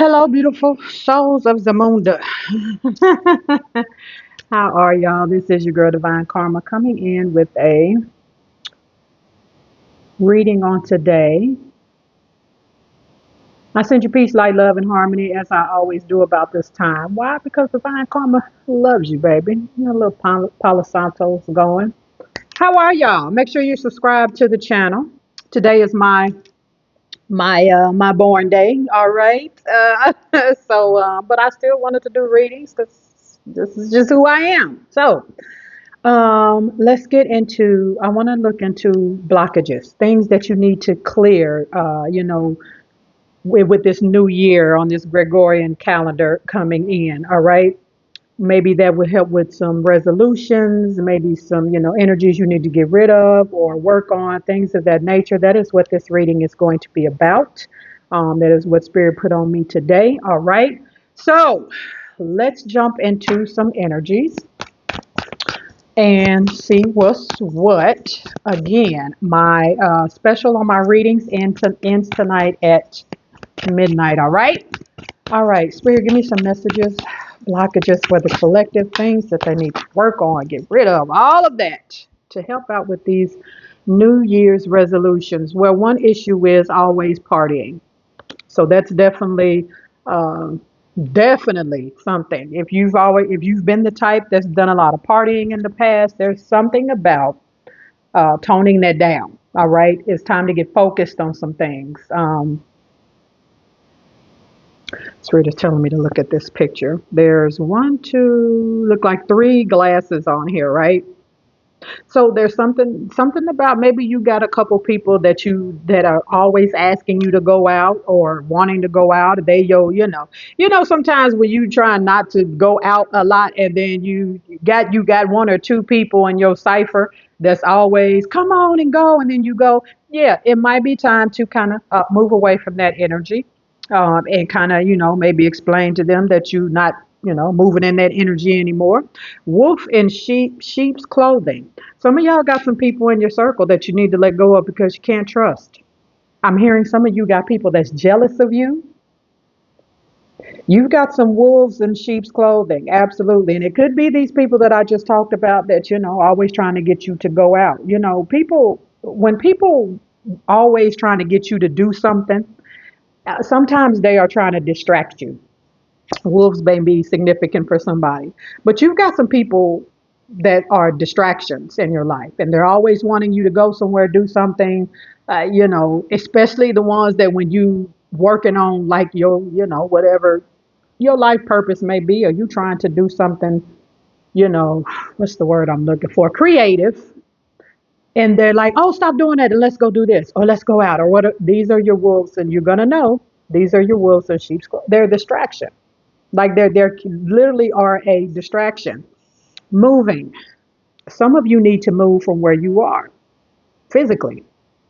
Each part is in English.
Hello, beautiful souls of Zamunda. How are y'all? This is your girl Divine Karma coming in with a reading on today. I send you peace, light, love, and harmony as I always do about this time. Why? Because Divine Karma loves you, baby. You know, a little Palo Santos going. How are y'all? Make sure you subscribe to the channel. Today is my born day. All right. But I still wanted to do readings because this is just who I am. So, let's get into. I want to look into blockages, things that you need to clear. With this new year on this Gregorian calendar coming in. All right. Maybe that would help with some resolutions, maybe some, energies you need to get rid of or work on, things of that nature. That is what this reading is going to be about. That is what Spirit put on me today. All right. So let's jump into some energies and see what's what. Again, my special on my readings ends tonight at midnight. All right. All right, Spirit, give me some messages, blockages for the collective, things that they need to work on, get rid of, all of that to help out with these New Year's resolutions. Well, one issue is always partying. So that's uh, definitely something. If you've been the type that's done a lot of partying in the past, there's something about toning that down. All right, it's time to get focused on some things. Spirit is telling me to look at this picture. There's one, two, look like three glasses on here, right? So there's something about maybe you got a couple people that are always asking you to go out or wanting to go out. Sometimes when you try not to go out a lot and then you got one or two people in your cipher that's always come on and go and then you go. Yeah, it might be time to kind of move away from that energy, and kind of maybe explain to them that you're not moving in that energy anymore. Wolf in sheep's clothing. Some of y'all got some people in your circle that you need to let go of because you can't trust. I'm hearing some of you got people that's jealous of you. You've got some wolves in sheep's clothing, absolutely. And it could be these people that I just talked about that, always trying to get you to go out. When people always trying to get you to do something, sometimes they are trying to distract you. Wolves may be significant for somebody, but you've got some people that are distractions in your life, and they're always wanting you to go somewhere, do something. Especially the ones that when you working on like your, whatever your life purpose may be, or you trying to do something, you know, what's the word I'm looking for? Creative. And they're like, oh, stop doing that and let's go do this or let's go out or what. These are your wolves, and you're gonna know these are your wolves and sheep's clothing. They're a distraction. Like they're literally are a distraction. Moving. Some of you need to move from where you are physically.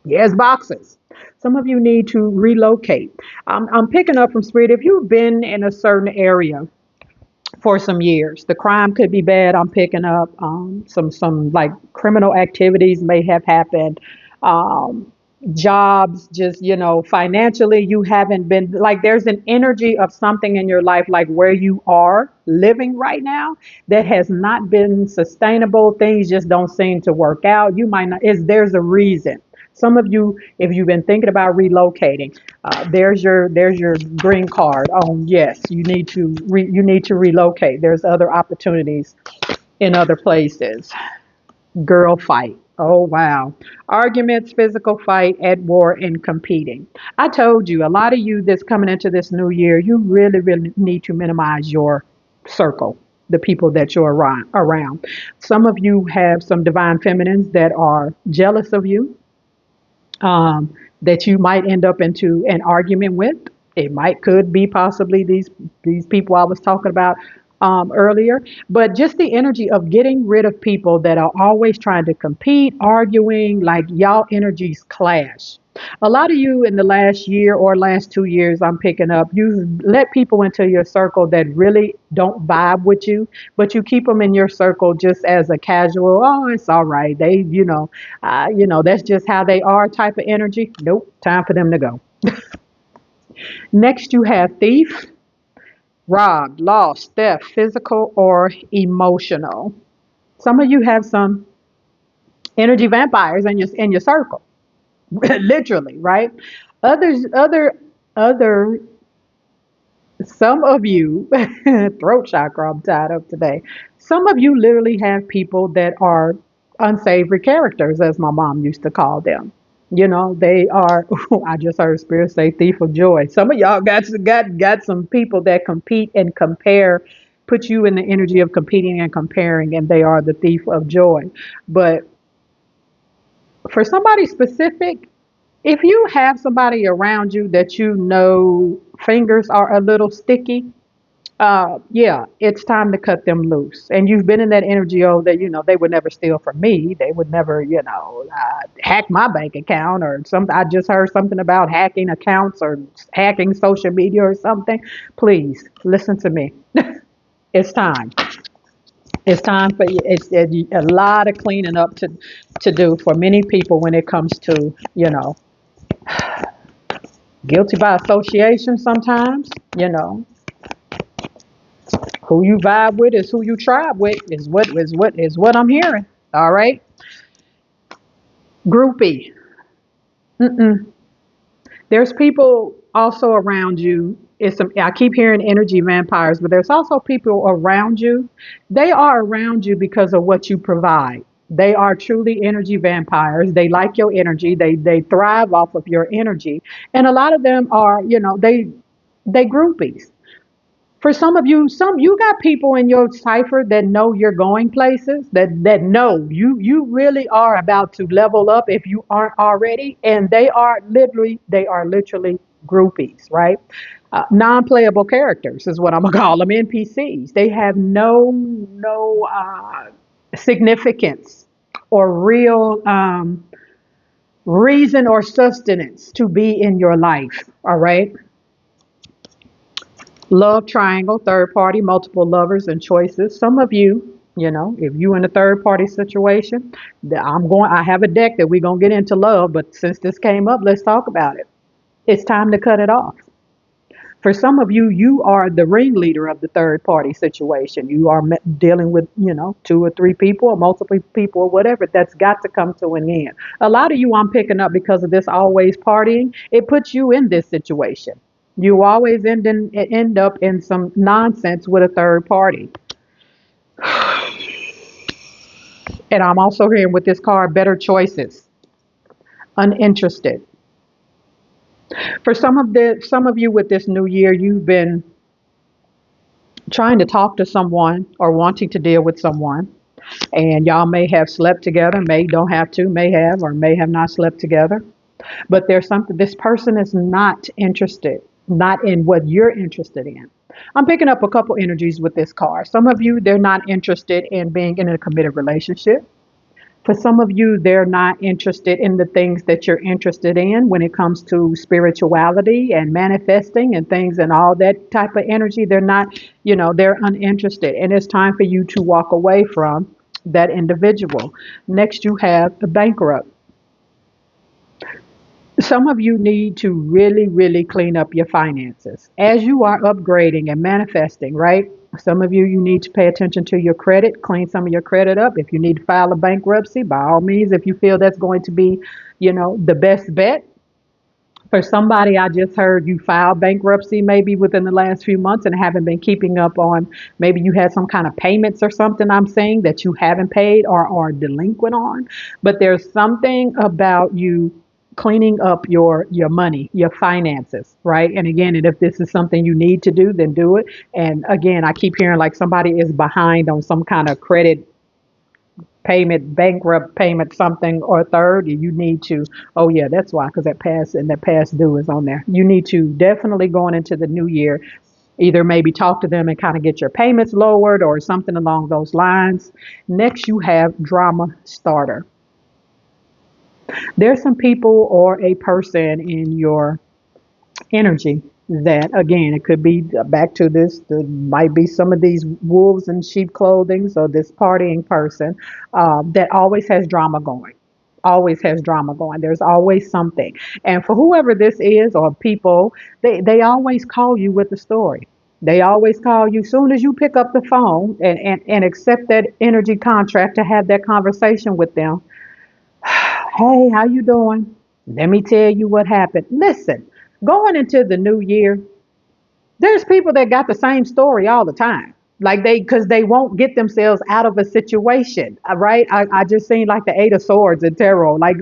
Yes, boxes. Some of you need to relocate. I'm picking up from Spirit. If you've been in a certain area for some years, the crime could be bad. I'm picking up some like criminal activities may have happened. Um, Jobs, just financially, you haven't been like there's an energy of something in your life, like where you are living right now, that has not been sustainable. Things just don't seem to work out. You might not, is there's a reason. Some of you, if you've been thinking about relocating, there's your green card. Oh yes, you need to relocate. There's other opportunities in other places. Girl fight. Oh, wow. Arguments, physical fight, at war, and competing. I told you, a lot of you that's coming into this new year, you really, really need to minimize your circle, the people that you're around. Some of you have some divine feminines that are jealous of you, that you might end up into an argument with. It could be possibly these people I was talking about earlier, but just the energy of getting rid of people that are always trying to compete, arguing, like y'all energies clash. A lot of you in the last year or last 2 years, I'm picking up, you've let people into your circle that really don't vibe with you, but you keep them in your circle just as a casual, oh, it's all right. They, that's just how they are type of energy. Nope, time for them to go. Next, you have thief, robbed, lost, theft, physical or emotional. Some of you have some energy vampires in your circle, literally, right? Others, other, some of you, throat chakra, I'm tied up today. Some of you literally have people that are unsavory characters, as my mom used to call them. You know, they are. I just heard spirit say thief of joy. Some of y'all got some people that compete and compare, put you in the energy of competing and comparing, and they are the thief of joy. But for somebody specific, if you have somebody around you that you know fingers are a little sticky, yeah, it's time to cut them loose. And you've been in that energy of that, they would never steal from me. They would never, hack my bank account or something. I just heard something about hacking accounts or hacking social media or something. Please listen to me. It's time. It's time for you. It's a lot of cleaning up to do for many people when it comes to, guilty by association sometimes, who you vibe with is who you tribe with is what I'm hearing. All right. Groupie. Mm-mm. There's people also around you. I keep hearing energy vampires, but there's also people around you. They are around you because of what you provide. They are truly energy vampires. They like your energy. They thrive off of your energy. And a lot of them are, they groupies. For some of you, some you got people in your cipher that know you're going places, that know you really are about to level up if you aren't already, and they are literally groupies, right? Non-playable characters is what I'm gonna call them, NPCs. They have no significance or real reason or sustenance to be in your life. All right. Love triangle, third party, multiple lovers and choices. Some of you, if you in a third party situation, I have a deck that we're going to get into love, but since this came up, let's talk about it. It's time to cut it off. For some of you, you are the ringleader of the third party situation. You are dealing with, two or three people or multiple people or whatever. That's got to come to an end. A lot of you I'm picking up because of this always partying. It puts you in this situation. You always end up in some nonsense with a third party. And I'm also hearing with this card, better choices, uninterested. For some of you with this new year, you've been trying to talk to someone or wanting to deal with someone, and y'all may have slept together, don't have to, may have or may have not slept together. But there's something, this person is not interested, not in what you're interested in. I'm picking up a couple energies with this card. Some of you, they're not interested in being in a committed relationship. For some of you, they're not interested in the things that you're interested in when it comes to spirituality and manifesting and things and all that type of energy. They're not, they're uninterested. And it's time for you to walk away from that individual. Next, you have the bankrupt. Some of you need to really, really clean up your finances as you are upgrading and manifesting, right? Some of you, you need to pay attention to your credit, clean some of your credit up. If you need to file a bankruptcy, by all means, if you feel that's going to be, the best bet. For somebody, I just heard you filed bankruptcy maybe within the last few months and haven't been keeping up on, maybe you had some kind of payments or something I'm saying that you haven't paid or are delinquent on. But there's something about you cleaning up your money, your finances, right? And again, and if this is something you need to do, then do it. And again, I keep hearing like somebody is behind on some kind of credit payment, bankrupt payment, something or third, and you need to, oh yeah, that's why, because that past due is on there. You need to definitely going into the new year, either maybe talk to them and kind of get your payments lowered or something along those lines. Next, you have drama starter. There's some people or a person in your energy that, again, it could be back to this, there might be some of these wolves in sheep clothing, so this partying person that always has drama going. always has drama going. There's always something. And for whoever this is or people, they always call you with the story. They always call you soon as you pick up the phone and accept that energy contract to have that conversation with them. Hey, how you doing? Let me tell you what happened. Listen, going into the new year, there's people that got the same story all the time. Like because they won't get themselves out of a situation, right? I just seen like the Eight of Swords in tarot. Like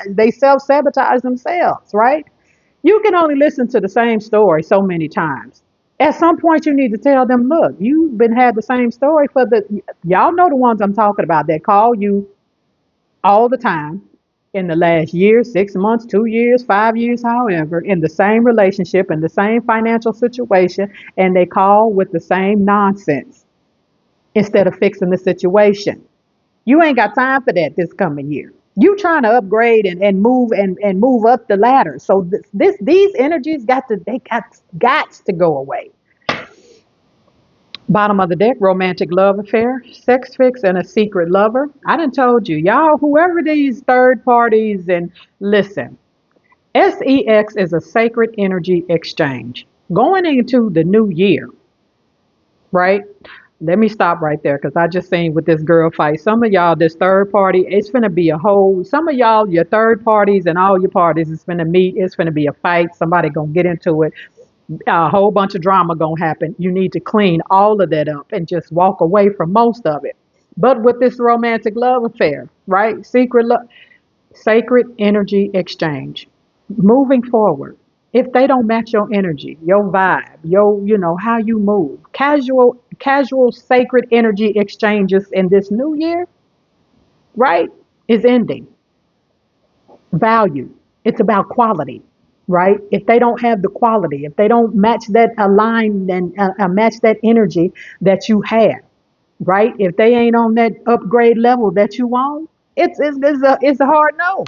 they self-sabotage themselves, right? You can only listen to the same story so many times. At some point, you need to tell them, look, you've been had the same story for y'all know the ones I'm talking about that call you all the time in the last year, 6 months, 2 years, 5 years, however, in the same relationship, in the same financial situation, and they call with the same nonsense instead of fixing the situation. You ain't got time for that this coming year. You trying to upgrade and move and move up the ladder. So these energies got to go away. Bottom of the deck, romantic love affair, sex fix, and a secret lover. I done told you, y'all, whoever these third parties, and listen, SEX is a sacred energy exchange. Going into the new year, right? Let me stop right there because I just seen with this girl fight. Some of y'all, this third party, it's going to be a whole, some of y'all, your third parties and all your parties, it's going to meet, it's going to be a fight. Somebody going to get into it. A whole bunch of drama going to happen. You need to clean all of that up and just walk away from most of it. But with this romantic love affair, right? Sacred energy exchange. Moving forward, if they don't match your energy, your vibe, how you move, casual sacred energy exchanges in this new year, right, is ending. Value. It's about quality, right? If they don't have the quality, if they don't match that align and match that energy that you have, right? If they ain't on that upgrade level that you want, it's a hard no.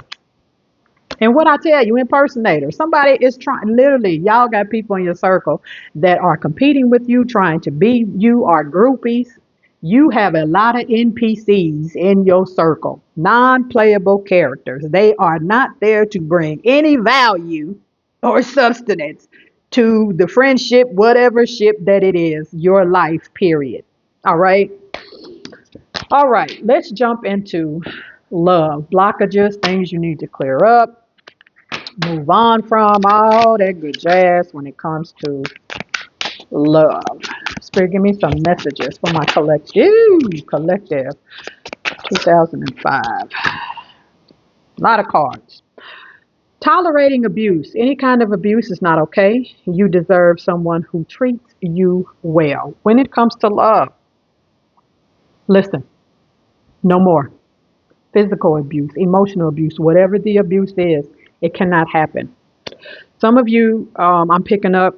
And what I tell you, impersonator, somebody is trying, literally, y'all got people in your circle that are competing with you, trying to be you, are groupies. You have a lot of NPCs in your circle, non playable characters. They are not there to bring any value or substance to the friendship, whatever ship that it is, your life, period. All right. All right. Let's jump into love, blockages, things you need to clear up, move on from, all that good jazz when it comes to love. Spirit, give me some messages for my collective 2005. A lot of cards. Tolerating abuse. Any kind of abuse is not okay. You deserve someone who treats you well. When it comes to love, listen, no more. Physical abuse, emotional abuse, whatever the abuse is, it cannot happen. Some of you, I'm picking up,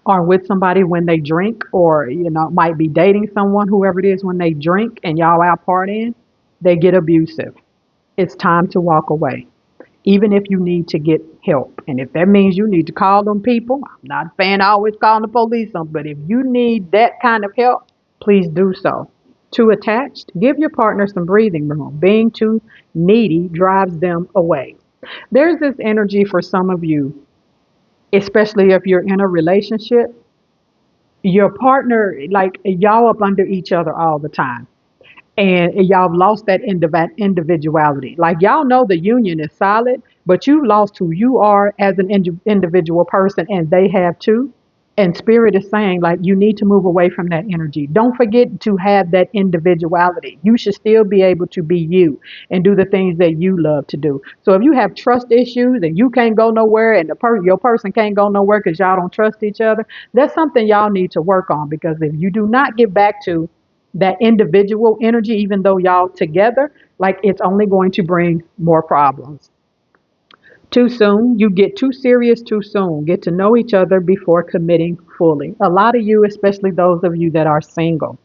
are with somebody when they drink, or might be dating someone, whoever it is, when they drink and y'all out partying, they get abusive. It's time to walk away, even if you need to get help. And if that means you need to call them people, I'm not a fan of always calling the police on, but if you need that kind of help, please do so. Too attached, give your partner some breathing room. Being too needy drives them away. There's this energy for some of you, especially if you're in a relationship, your partner, like y'all up under each other all the time. And y'all have lost that individuality. Like y'all know the union is solid, but you lost who you are as an individual person, and they have too. And spirit is saying, like, you need to move away from that energy. Don't forget to have that individuality. You should still be able to be you and do the things that you love to do. So if you have trust issues and you can't go nowhere, and your person can't go nowhere because y'all don't trust each other, that's something y'all need to work on. Because if you do not get back to that individual energy, even though y'all together, like, it's only going to bring more problems. Too soon. You get too serious too soon. Get to know each other before committing fully. A lot of you, especially those of you that are single,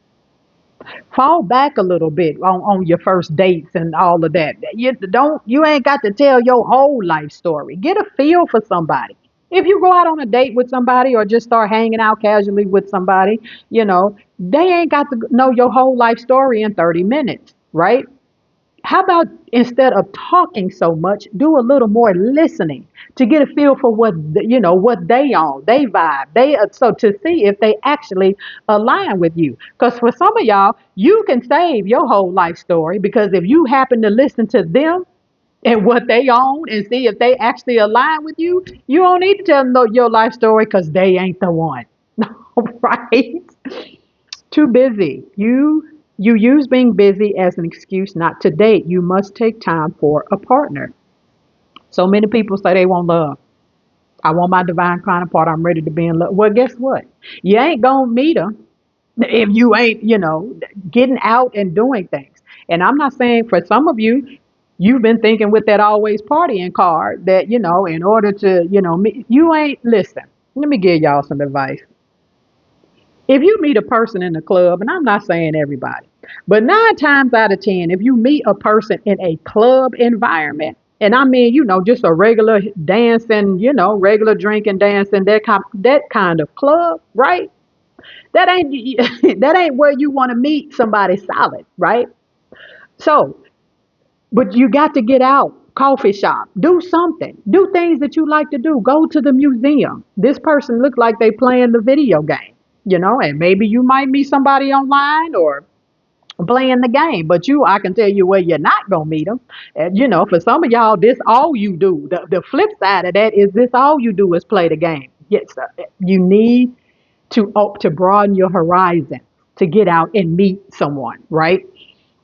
fall back a little bit on your first dates and all of that. You ain't got to tell your whole life story. Get a feel for somebody. If you go out on a date with somebody or just start hanging out casually with somebody, they ain't got to know your whole life story in 30 minutes, right? How about instead of talking so much, do a little more listening to get a feel for what what they on, they vibe, so to see if they actually align with you. Because for some of y'all, you can save your whole life story because if you happen to listen to them and what they own and see if they actually align with you, you don't need to tell them your life story because they ain't the one. Right? Too busy. You use being busy as an excuse not to date. You must take time for a partner. So many people say they want love. I want my divine counterpart. I'm ready to be in love. Well, guess what? You ain't gonna meet her if you ain't, getting out and doing things. And I'm not saying for some of you, you've been thinking with that always partying card that, in order to, meet, you ain't, listen, let me give y'all some advice. If you meet a person in the club, and I'm not saying everybody, but 9 times out of 10, if you meet a person in a club environment, and I mean, just a regular dancing, regular drinking, dancing, that kind of club, right? That ain't that ain't where you want to meet somebody solid, right? So, but you got to get out, coffee shop, do something, do things that you like to do. Go to the museum. This person looked like they playing the video game, and maybe you might meet somebody online or playing the game. But I can tell you where you're not gonna meet them. And for some of y'all, this all you do. The flip side of that is this all you do is play the game. Yes, you need to broaden your horizon, to get out and meet someone, right?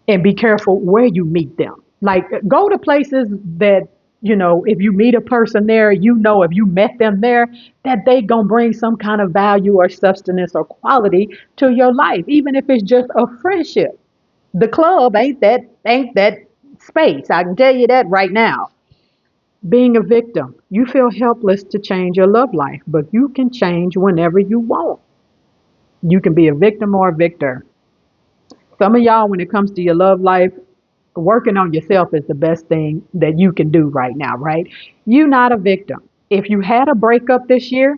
And be careful where you meet them. Like go to places that, if you meet a person there, if you met them there, that they gonna bring some kind of value or substance or quality to your life, even if it's just a friendship. The club ain't that space. I can tell you that right now. Being a victim, you feel helpless to change your love life, but you can change whenever you want. You can be a victim or a victor. Some of y'all, when it comes to your love life, working on yourself is the best thing that you can do right now, right? You're not a victim. If you had a breakup this year,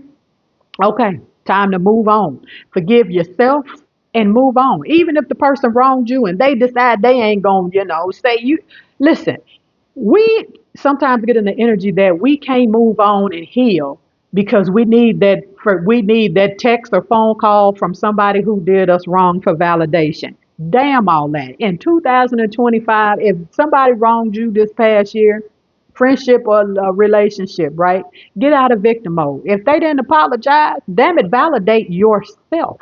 okay, time to move on. Forgive yourself and move on. Even if the person wronged you and they decide they ain't going to, say you, listen, we sometimes get in the energy that we can't move on and heal because we need that text or phone call from somebody who did us wrong for validation. Damn all that. In 2025, if somebody wronged you this past year, friendship or a relationship, right? Get out of victim mode. If they didn't apologize, damn it, validate yourself.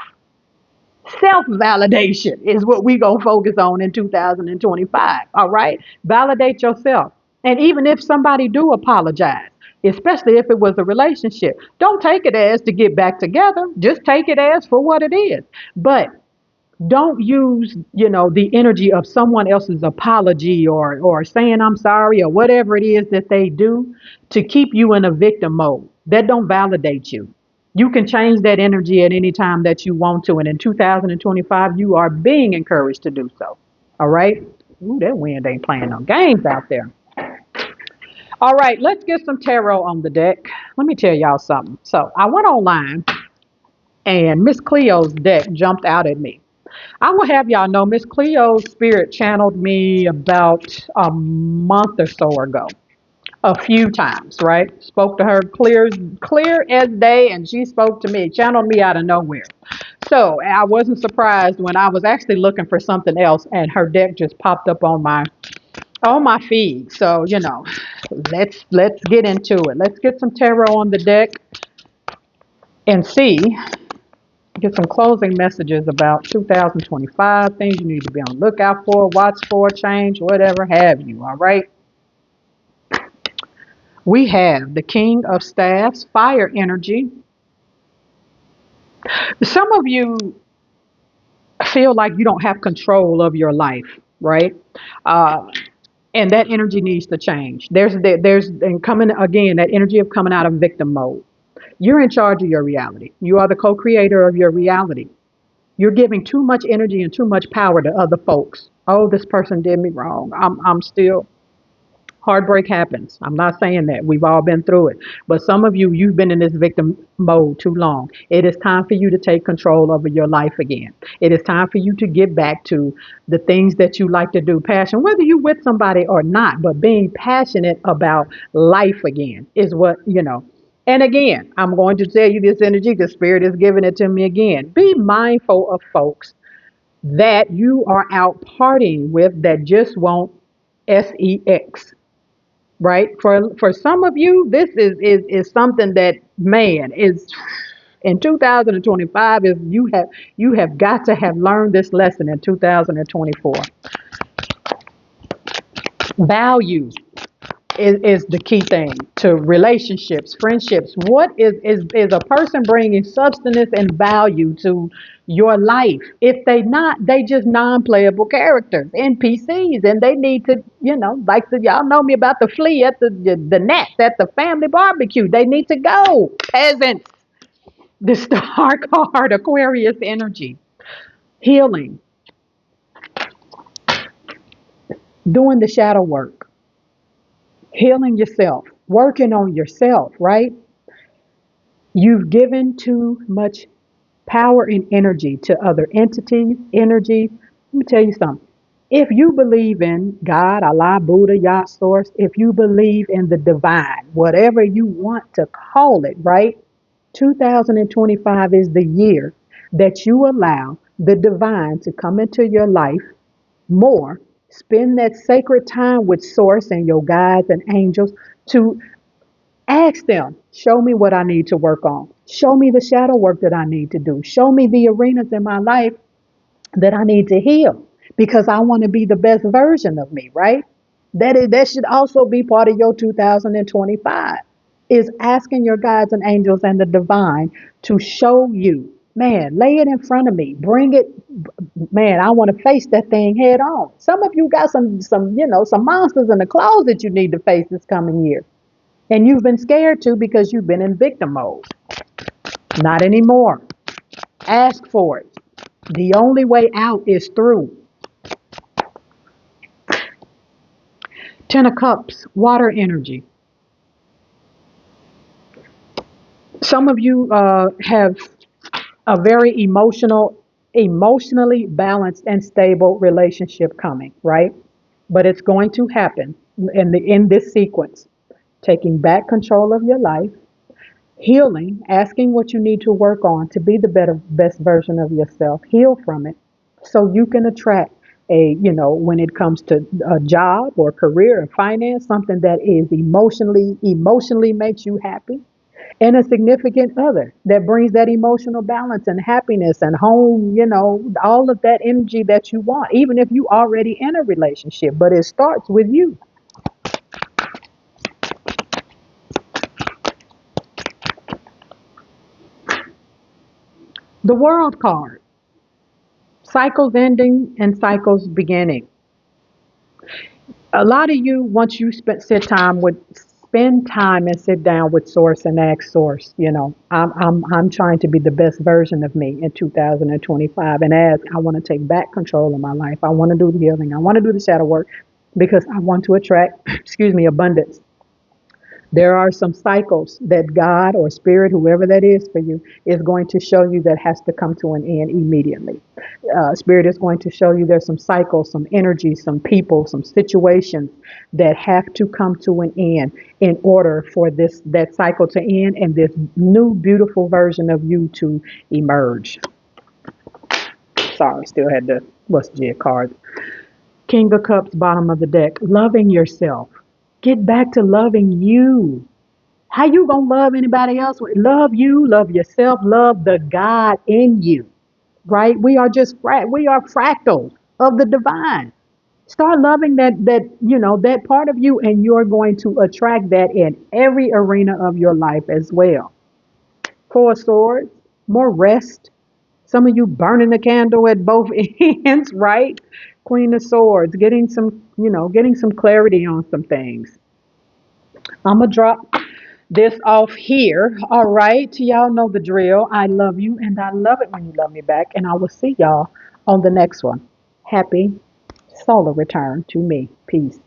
Self validation is what we going to focus on in 2025. All right. Validate yourself. And even if somebody do apologize, especially if it was a relationship, don't take it as to get back together. Just take it as for what it is. But don't use the energy of someone else's apology or saying I'm sorry or whatever it is that they do to keep you in a victim mode. That don't validate you. You can change that energy at any time that you want to, and in 2025 you are being encouraged to do so. All right. Ooh, that wind ain't playing no games out there. All right, let's get some tarot on the deck. Let me tell y'all something. So I went online and Miss Cleo's deck jumped out at me. I will have y'all know Miss Cleo's spirit channeled me about a month or so ago, a few times, right? Spoke to her clear as day, and she spoke to me, channeled me out of nowhere. So I wasn't surprised when I was actually looking for something else, and her deck just popped up on my feed. So let's get into it. Let's get some tarot on the deck and get some closing messages about 2025, things you need to be on the lookout for, watch for, change, whatever have you, all right? We have the King of Staffs, fire energy. Some of you feel like you don't have control of your life, right? Uh, and that energy needs to change. And coming again, that energy of coming out of victim mode. You're in charge of your reality. You are the co-creator of your reality. You're giving too much energy and too much power to other folks. Oh, this person did me wrong. I'm still Heartbreak happens. I'm not saying that. We've all been through it. But some of you, you've been in this victim mode too long. It is time for you to take control over your life again. It is time for you to get back to the things that you like to do. Passion, whether you're with somebody or not, but being passionate about life again is what, you know. And again, I'm going to tell you this energy, the spirit is giving it to me again. Be mindful of folks that you are out partying with that just want sex, right? For some of you, this is something that, man, is in 2025 is you have got to have learned this lesson in 2024. Values is the key thing to relationships, friendships. What is a person bringing substance and value to your life? If they not, they just non-playable characters, NPCs, and they need to, like y'all know me about the flea at the nets at the family barbecue. They need to go. Peasants. The star card, Aquarius energy, healing, doing the shadow work, healing yourself, working on yourself, right? You've given too much power and energy to other entities, energy. Let me tell you something. If you believe in God, Allah, Buddha, Yah, Source, if you believe in the divine, whatever you want to call it, right? 2025 is the year that you allow the divine to come into your life more. Spend that sacred time with Source and your guides and angels to ask them, show me what I need to work on. Show me the shadow work that I need to do. Show me the arenas in my life that I need to heal because I want to be the best version of me, right? That should also be part of your 2025 is asking your guides and angels and the divine to show you, man, lay it in front of me, bring it, man, I want to face that thing head on. Some of you got some monsters in the closet you need to face this coming year. And you've been scared to because you've been in victim mode. Not anymore. Ask for it. The only way out is through. Ten of Cups, water energy. Some of you have a very emotionally balanced and stable relationship coming, right? But it's going to happen in this sequence. Taking back control of your life, healing, asking what you need to work on to be the best version of yourself, heal from it so you can attract when it comes to a job or career or finance, something that is emotionally makes you happy, and a significant other that brings that emotional balance and happiness and home, all of that energy that you want, even if you already in a relationship, but it starts with you. The World card, cycles ending and cycles beginning. A lot of you, once you spend time and sit down with Source and ask Source, I'm trying to be the best version of me in 2025, and ask, I want to take back control of my life. I want to do the healing. I want to do the shadow work because I want to attract, abundance. There are some cycles that God or Spirit, whoever that is for you, is going to show you that has to come to an end immediately. Spirit is going to show you there's some cycles, some energy, some people, some situations that have to come to an end in order for that cycle to end and this new beautiful version of you to emerge. Sorry, still had the what's the card. King of Cups, bottom of the deck. Loving yourself. Get back to loving you. How you gonna love anybody else? Love you, love yourself, love the God in you, right? We are fractals of the divine. Start loving that part of you, and you're going to attract that in every arena of your life as well. Four of Swords, more rest. Some of you burning the candle at both ends, right? Queen of Swords, getting some clarity on some things. I'm going to drop this off here. All right. Y'all know the drill. I love you, and I love it when you love me back. And I will see y'all on the next one. Happy solar return to me. Peace.